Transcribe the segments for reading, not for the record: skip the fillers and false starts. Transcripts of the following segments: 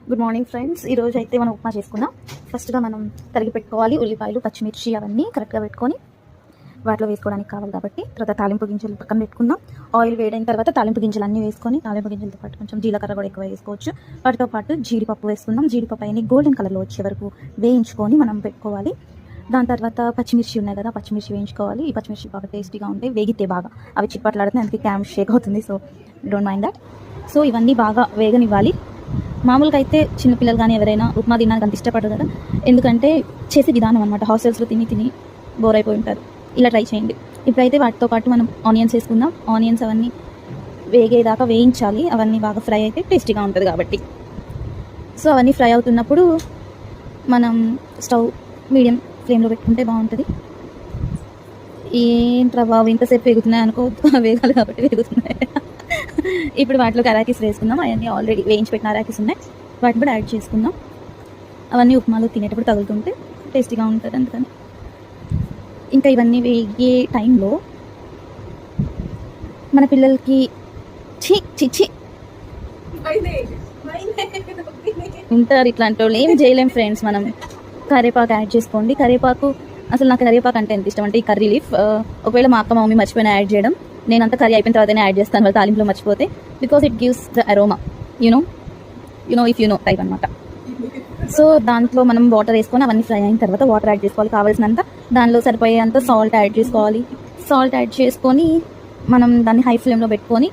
Good morning friends. ఈరోజు అయితే మనం ఉప్మా చేసుకుందాం. ఫస్ట్గా మనం తరిగి పెట్టుకోవాలి ఉల్లిపాయలు, పచ్చిమిర్చి అవన్నీ కరెక్ట్గా పెట్టుకొని వాటిలో వేసుకోవడానికి కావాలి కాబట్టి తర్వాత తాలింపు గింజలు పక్కన పెట్టుకుందాం. ఆయిల్ వేడైన తర్వాత తాలింపు గింజలు అన్నీ వేసుకొని తాలింపు గింజలతో పాటు కొంచెం జీలకర్ర కూడా ఎక్కువ వేసుకోవచ్చు. వాటితో పాటు జీడిపప్పు వేసుకుందాం. జీడిపప్పు అయినా గోల్డెన్ కలర్లో వచ్చే వరకు వేయించుకొని మనం పెట్టుకోవాలి. దాని తర్వాత పచ్చిమిర్చి ఉన్నాయి కదా, పచ్చిమిర్చి వేయించుకోవాలి. ఈ పచ్చిమిర్చి బాగా టేస్టీగా ఉంటాయి వేగితే బాగా. అవి చిప్పట్లాడుతున్నాయి, అందుకే క్యామ్ షేక్ అవుతుంది. So don't mind that. So ఇవన్నీ బాగా వేగనివ్వాలి. మామూలుగా అయితే చిన్నపిల్లలు కానీ ఎవరైనా ఉప్మా తినడానికి అంత ఇష్టపడరు కదా, ఎందుకంటే చేసే విధానం అనమాట. హాస్టల్స్లో తిని తిని బోర్ అయిపోయి ఉంటారు. ఇలా ట్రై చేయండి. ఇప్పుడైతే వాటితో పాటు మనం ఆనియన్స్ వేసుకుందాం. ఆనియన్స్ అవన్నీ వేగేదాకా వేయించాలి. అవన్నీ బాగా ఫ్రై అయితే టేస్టీగా ఉంటుంది కాబట్టి. సో అవన్నీ ఫ్రై అవుతున్నప్పుడు మనం స్టవ్ మీడియం ఫ్లేమ్లో పెట్టుకుంటే బాగుంటుంది. ఏంట్రా బాబు ఇంతసేపు వేగుతున్నాయి అనుకోవద్దు, వేగాలి కాబట్టి వేగుతున్నాయి. ఇప్పుడు వాటిలో అరాకీస్ వేసుకుందాం. అవన్నీ ఆల్రెడీ వేయించి పెట్టిన అరాకీస్ ఉన్నాయి, వాటిని కూడా యాడ్ చేసుకుందాం. అవన్నీ ఉప్మాలో తినేటప్పుడు తగులుతుంటే టేస్టీగా ఉంటుంది అందుకని. ఇంకా ఇవన్నీ వేగే టైంలో మన పిల్లలకి చి ఉంటారు ఇట్లాంటి వాళ్ళు, ఏం చేయలేం ఫ్రెండ్స్. మనం కరివేపాకు యాడ్ చేసుకోండి. కరివేపాకు అసలు నాకు కరివేపాకు అంటే ఎంత ఇష్టం అంటే ఈ కర్రీ లీఫ్. ఒకవేళ మా అక్క మమ్మీ మర్చిపోయినా యాడ్ చేయడం, నేనంతా కర్రీ అయిపోయిన తర్వాతనే యాడ్ చేస్తాను వాళ్ళ తాలింపులో మర్చిపోతే, because it gives the aroma, you know if you know type అనమాట. సో దాంట్లో మనం వాటర్ వేసుకొని అవన్నీ ఫ్రై అయిన తర్వాత వాటర్ యాడ్ చేసుకోవాలి కావాల్సినంత. దానిలో సరిపోయేంత సాల్ట్ యాడ్ చేసుకోవాలి. సాల్ట్ యాడ్ చేసుకొని మనం దాన్ని హై ఫ్లేమ్లో పెట్టుకొని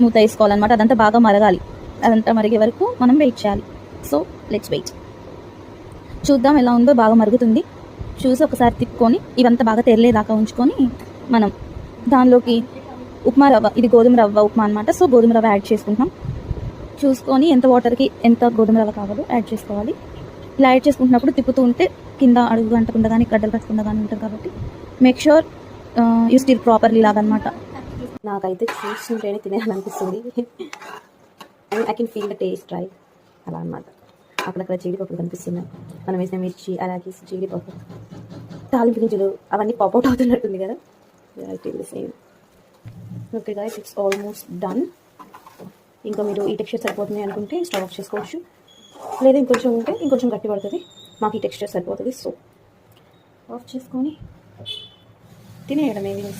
మూత వేసుకోవాలన్నమాట. అదంతా బాగా మరగాలి. అదంతా మరిగే వరకు మనం వెయిట్ చేయాలి. So let's wait. చూద్దాం ఎలా ఉందో. బాగా మరుగుతుంది. చూసి ఒకసారి తిప్పుకొని ఇవంతా బాగా తెరలేదాకా ఉంచుకొని మనం దానిలోకి ఉప్మా రవ్వ, ఇది గోధుమ రవ్వ ఉప్మా అనమాట. సో గోధుమ రవ్వ యాడ్ చేసుకుంటాం. చూసుకొని ఎంత వాటర్కి ఎంత గోధుమ రవ్వ కావాలో యాడ్ చేసుకోవాలి. ఇలా యాడ్ చేసుకుంటున్నప్పుడు తిప్పుతూ ఉంటే కింద అడుగు అంటకుండా కానీ గడ్డలు కట్టకుండా కానీ ఉంటుంది కాబట్టి make sure you stir properly లాగనమాట. నాకైతే చూస్తుంటేనే తినేయాలనిపిస్తుంది. I can feel the taste right అలా అనమాట. అక్కడక్కడ జీడిపప్పు కనిపిస్తున్నాయి. మనం వేసిన మిర్చి, అలాగే జీడిపప్పు, తాలింపు గింజలు అవన్నీ పాపౌట్ అవుతున్నట్టుంది కదా. Same. Okay guys, it's almost done. ఇంకా మీరు ఈ టెక్స్చర్ సరిపోతుంది అనుకుంటే స్టవ్ ఆఫ్ చేసుకోవచ్చు, లేదా ఇంకొంచెం ఉంటే ఇంకొంచెం గట్టి పడుతుంది. మాకు ఈ టెక్స్చర్ సరిపోతుంది. సో ఆఫ్ చేసుకొని తినేయడం ఏమి.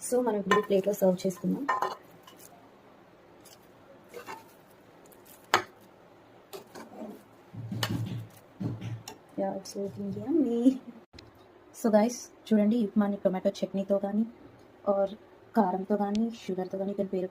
సో మనం ఇప్పుడు ప్లేట్లో సర్వ్ చేసుకుందాం. It's looking yummy. So guys చూడండి, ఉప్మాని టొమాటో చట్నీతో కానీ ఆర్ కారంతో కానీ షుగర్తో కానీ దాని పేరు